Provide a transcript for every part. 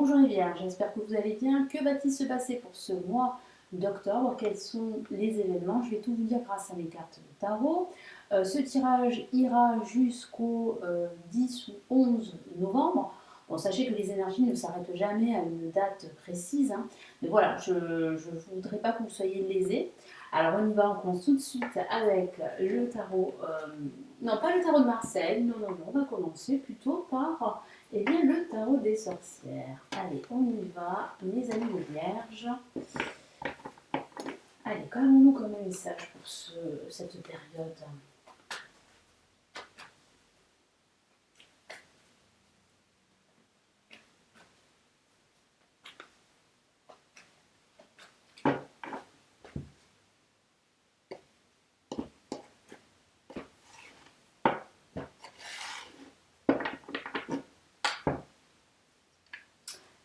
Bonjour les Vierges, j'espère que vous allez bien. Que va-t-il se passer pour ce mois d'octobre? Quels sont les événements? Je vais tout vous dire grâce à mes cartes de tarot. Ce tirage ira jusqu'au 10 ou 11 novembre. Bon, sachez que les énergies ne s'arrêtent jamais à une date précise, hein. Mais voilà, je ne voudrais pas que vous soyez lésés. Alors on y va, on commence tout de suite avec le tarot. Non, pas le tarot de Marseille, non, non, non, on va commencer plutôt par bien, le tarot des sorcières. Allez, on y va, mes amis les vierges. Allez, qu'avons-nous comme message pour cette période?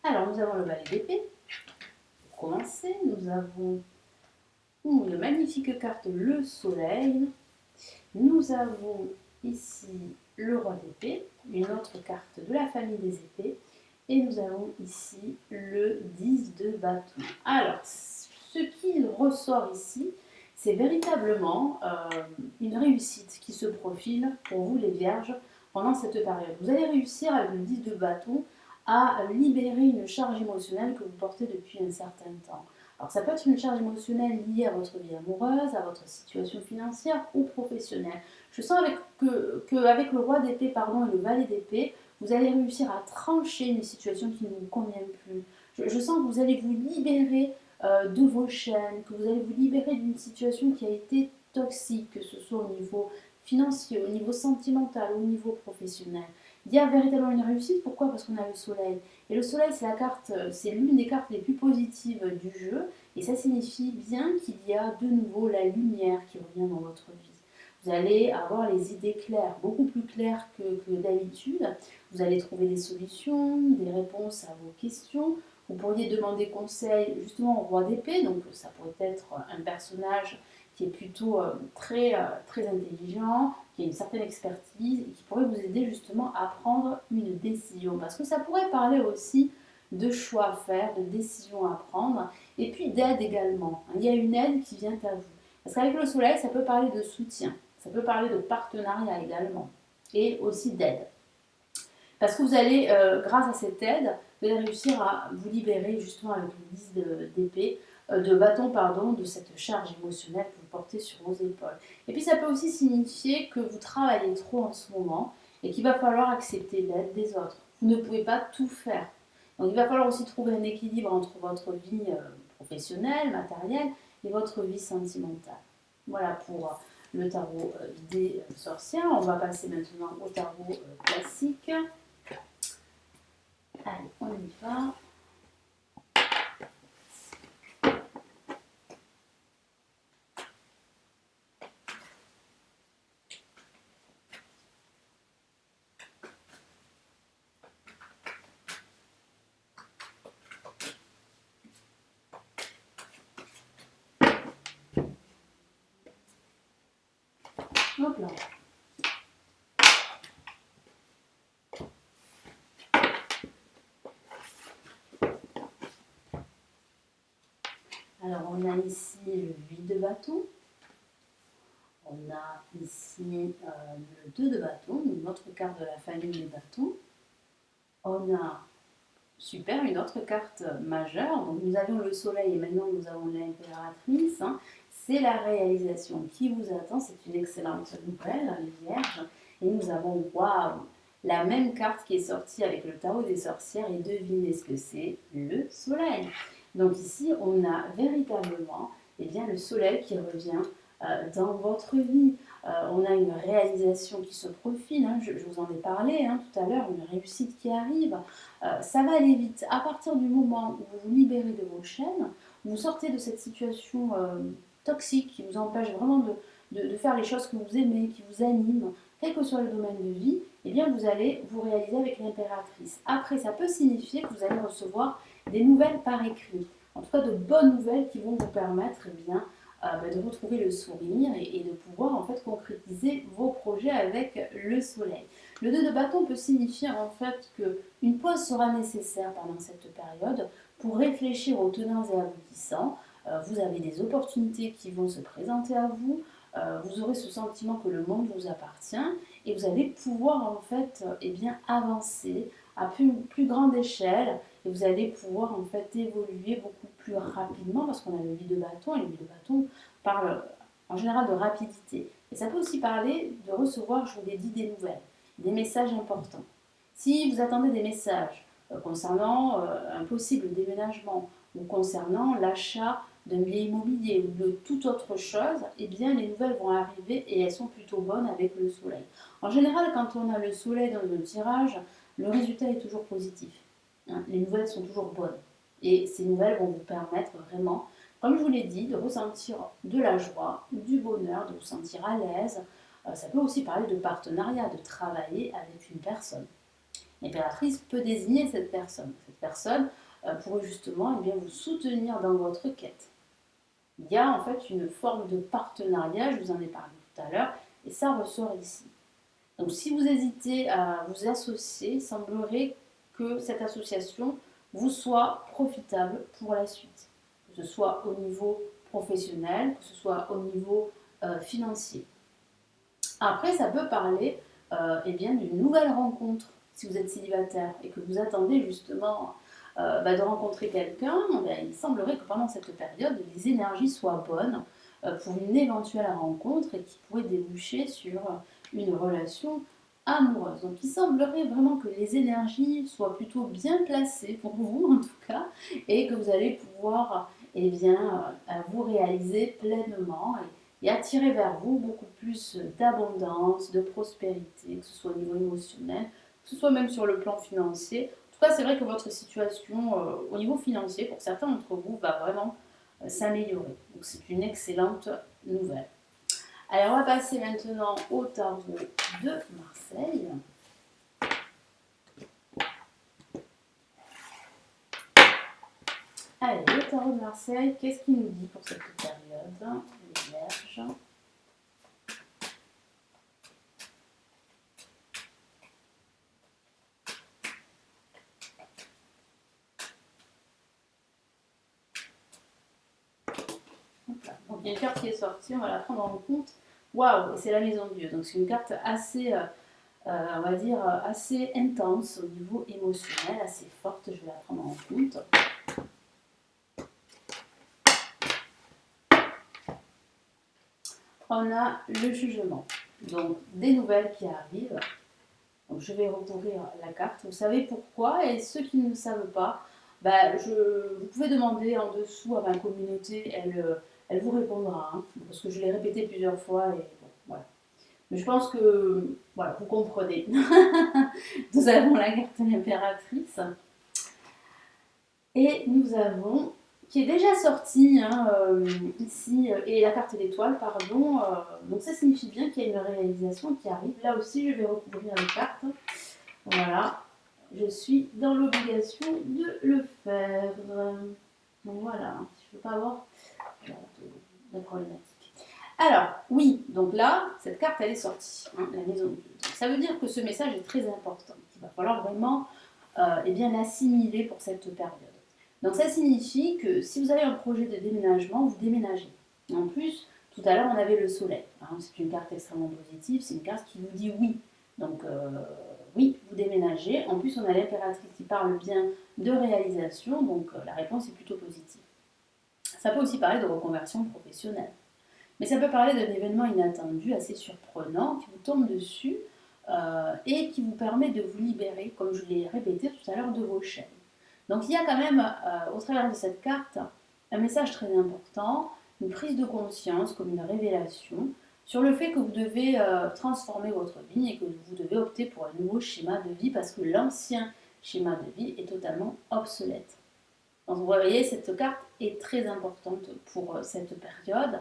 Alors, nous avons le valet d'épée. Pour commencer, nous avons une magnifique carte, le soleil. Nous avons ici le roi d'épée, une autre carte de la famille des épées. Et nous avons ici le 10 de bâton. Alors, ce qui ressort ici, c'est véritablement une réussite qui se profile pour vous les vierges pendant cette période. Vous allez réussir avec le 10 de bâton à libérer une charge émotionnelle que vous portez depuis un certain temps. Alors ça peut être une charge émotionnelle liée à votre vie amoureuse, à votre situation financière ou professionnelle. Je sens qu'avec le roi d'épée et le valet d'épée, vous allez réussir à trancher une situation qui ne vous convient plus. Je sens que vous allez vous libérer de vos chaînes, que vous allez vous libérer d'une situation qui a été toxique, que ce soit au niveau financier, au niveau sentimental, au niveau professionnel. Il y a véritablement une réussite. Pourquoi? Parce qu'on a le soleil. Et le soleil, c'est la carte, c'est l'une des cartes les plus positives du jeu. Et ça signifie bien qu'il y a de nouveau la lumière qui revient dans votre vie. Vous allez avoir les idées claires, beaucoup plus claires que d'habitude. Vous allez trouver des solutions, des réponses à vos questions. Vous pourriez demander conseil justement au roi d'épée. Donc ça pourrait être un personnage qui est plutôt très intelligent, qui a une certaine expertise et qui pourrait vous aider justement à prendre une décision. Parce que ça pourrait parler aussi de choix à faire, de décisions à prendre, et puis d'aide également. Il y a une aide qui vient à vous. Parce qu'avec le soleil, ça peut parler de soutien, ça peut parler de partenariat également, et aussi d'aide. Parce que vous allez, grâce à cette aide, vous allez réussir à vous libérer justement avec le 10 d'épée, de bâton, pardon, de cette charge émotionnelle que vous portez sur vos épaules. Et puis ça peut aussi signifier que vous travaillez trop en ce moment et qu'il va falloir accepter l'aide des autres. Vous ne pouvez pas tout faire. Donc il va falloir aussi trouver un équilibre entre votre vie professionnelle, matérielle et votre vie sentimentale. Voilà pour le tarot des sorcières. On va passer maintenant au tarot classique. Allez, on y va. Hop là. Alors, on a ici le 8 de bâton. On a ici le 2 de bâton, une autre carte de la famille des bâtons. On a, super, une autre carte majeure. Donc, nous avions le soleil et maintenant nous avons l'impératrice. C'est la réalisation qui vous attend. C'est une excellente nouvelle, les vierges. Et nous avons, waouh, la même carte qui est sortie avec le tarot des sorcières. Et devinez ce que c'est, le soleil. Donc ici, on a véritablement le soleil qui revient dans votre vie. On a une réalisation qui se profile, je vous en ai parlé tout à l'heure, une réussite qui arrive. Ça va aller vite. À partir du moment où vous vous libérez de vos chaînes, vous sortez de cette situation toxique qui vous empêche vraiment de faire les choses que vous aimez, qui vous animent, quel que soit le domaine de vie, eh bien vous allez vous réaliser avec l'impératrice. Après, ça peut signifier que vous allez recevoir des nouvelles par écrit. En tout cas, de bonnes nouvelles qui vont vous permettre de retrouver le sourire et de pouvoir en fait concrétiser vos projets avec le soleil. Le 2 de bâton peut signifier en fait qu'une pause sera nécessaire pendant cette période pour réfléchir aux tenants et aboutissants. Vous avez des opportunités qui vont se présenter à vous. Vous aurez ce sentiment que le monde vous appartient et vous allez pouvoir en fait avancer à plus grande échelle et vous allez pouvoir en fait évoluer beaucoup plus rapidement parce qu'on a le 8 de bâton et le 8 de bâton parle en général de rapidité. Et ça peut aussi parler de recevoir, je vous l'ai dit, des nouvelles, des messages importants. Si vous attendez des messages concernant un possible déménagement ou concernant l'achat d'un bien immobilier ou de toute autre chose, eh bien les nouvelles vont arriver et elles sont plutôt bonnes avec le soleil. En général, quand on a le soleil dans un tirage, le résultat est toujours positif. Les nouvelles sont toujours bonnes. Et ces nouvelles vont vous permettre vraiment, comme je vous l'ai dit, de ressentir de la joie, du bonheur, de vous sentir à l'aise. Ça peut aussi parler de partenariat, de travailler avec une personne. L'impératrice peut désigner cette personne. Cette personne pourrait justement vous soutenir dans votre quête. Il y a en fait une forme de partenariat, je vous en ai parlé tout à l'heure, et ça ressort ici. Donc si vous hésitez à vous associer, il semblerait que cette association vous soit profitable pour la suite, que ce soit au niveau professionnel, que ce soit au niveau financier. Après, ça peut parler d'une nouvelle rencontre si vous êtes célibataire et que vous attendez justement de rencontrer quelqu'un. Il semblerait que pendant cette période, les énergies soient bonnes pour une éventuelle rencontre et qui pourrait déboucher sur une relation amoureuse. Donc il semblerait vraiment que les énergies soient plutôt bien placées pour vous en tout cas et que vous allez pouvoir vous réaliser pleinement et attirer vers vous beaucoup plus d'abondance, de prospérité, que ce soit au niveau émotionnel, que ce soit même sur le plan financier. En tout cas, c'est vrai que votre situation au niveau financier, pour certains d'entre vous, va vraiment s'améliorer. Donc c'est une excellente nouvelle. Alors on va passer maintenant au tarot de Marseille. Allez, le tarot de Marseille, qu'est-ce qu'il nous dit pour cette période? Les Vierges. Donc il y a une carte qui est sortie, on va la prendre en compte. Waouh, c'est la maison de Dieu. Donc c'est une carte assez, on va dire, assez intense au niveau émotionnel, assez forte. Je vais la prendre en compte. On a le jugement. Donc des nouvelles qui arrivent. Donc je vais recouvrir la carte. Vous savez pourquoi? Et ceux qui ne le savent pas, vous pouvez demander en dessous à ma communauté, elle vous répondra, hein, parce que je l'ai répété plusieurs fois et bon, voilà. Mais je pense que voilà, vous comprenez. Nous avons la carte de l'impératrice et nous avons qui est déjà sortie ici et la carte d'étoile, pardon. Donc ça signifie bien qu'il y a une réalisation qui arrive. Là aussi, je vais recouvrir les cartes. Voilà. Je suis dans l'obligation de le faire. Donc voilà, je ne veux pas avoir de problématiques. Alors, oui, donc là, cette carte, elle est sortie, hein, la maison de Dieu. Donc, ça veut dire que ce message est très important. Il va falloir vraiment l'assimiler pour cette période. Donc ça signifie que si vous avez un projet de déménagement, vous déménagez. En plus, tout à l'heure, on avait le soleil. Hein, c'est une carte extrêmement positive, c'est une carte qui vous dit oui. Donc oui, vous déménagez. En plus, on a l'impératrice qui parle bien de réalisation, donc la réponse est plutôt positive. Ça peut aussi parler de reconversion professionnelle. Mais ça peut parler d'un événement inattendu, assez surprenant, qui vous tombe dessus et qui vous permet de vous libérer, comme je l'ai répété tout à l'heure, de vos chaînes. Donc il y a quand même, au travers de cette carte, un message très important, une prise de conscience, comme une révélation, sur le fait que vous devez transformer votre vie et que vous devez opter pour un nouveau schéma de vie parce que l'ancien schéma de vie est totalement obsolète. Donc vous voyez, cette carte est très importante pour cette période.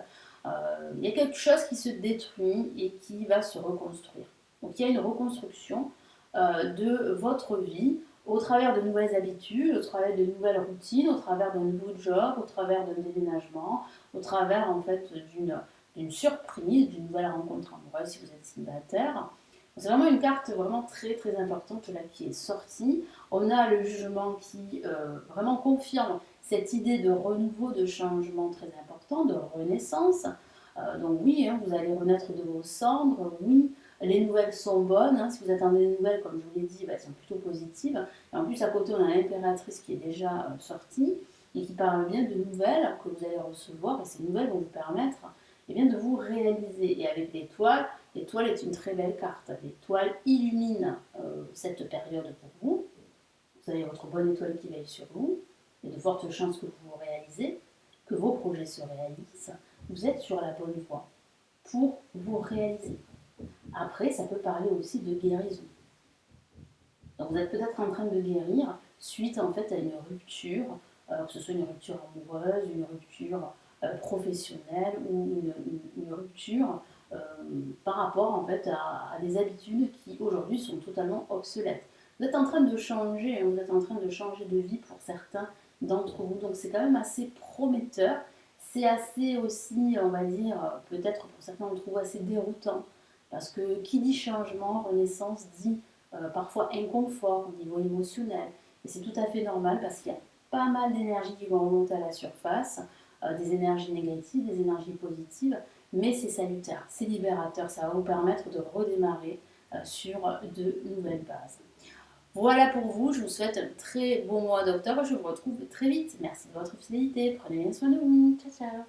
Il y a quelque chose qui se détruit et qui va se reconstruire. Donc il y a une reconstruction de votre vie au travers de nouvelles habitudes, au travers de nouvelles routines, au travers d'un nouveau job, au travers d'un déménagement, au travers en fait d'une surprise, d'une nouvelle rencontre amoureuse si vous êtes célibataire. C'est vraiment une carte vraiment très très importante là qui est sortie. On a le jugement qui vraiment confirme cette idée de renouveau, de changement très important, de renaissance. Donc oui, hein, vous allez renaître de vos cendres, oui, les nouvelles sont bonnes. Hein. Si vous attendez des nouvelles, comme je vous l'ai dit, bah, elles sont plutôt positives. Et en plus, à côté, on a l'impératrice qui est déjà sortie et qui parle bien de nouvelles que vous allez recevoir. Et ces nouvelles vont vous permettre bien, de vous réaliser. Et avec l'étoile, l'étoile est une très belle carte. L'étoile illumine cette période pour vous. Vous avez votre bonne étoile qui veille sur vous. Il y a de fortes chances que vous vous réalisez, que vos projets se réalisent. Vous êtes sur la bonne voie pour vous réaliser. Après, ça peut parler aussi de guérison. Donc vous êtes peut-être en train de guérir suite en fait à une rupture, que ce soit une rupture amoureuse, une rupture professionnelle ou une rupture euh, par rapport en fait à des habitudes qui aujourd'hui sont totalement obsolètes. Vous êtes en train de changer, vous êtes en train de changer de vie pour certains d'entre vous, donc c'est quand même assez prometteur. C'est assez aussi, on va dire, peut-être pour certains d'entre vous assez déroutant, parce que qui dit changement, renaissance, dit parfois inconfort au niveau émotionnel. Et c'est tout à fait normal parce qu'il y a pas mal d'énergies qui vont remonter à la surface, des énergies négatives, des énergies positives, mais c'est salutaire, c'est libérateur, ça va vous permettre de redémarrer sur de nouvelles bases. Voilà pour vous, je vous souhaite un très bon mois d'octobre, je vous retrouve très vite. Merci de votre fidélité, prenez bien soin de vous, ciao ciao.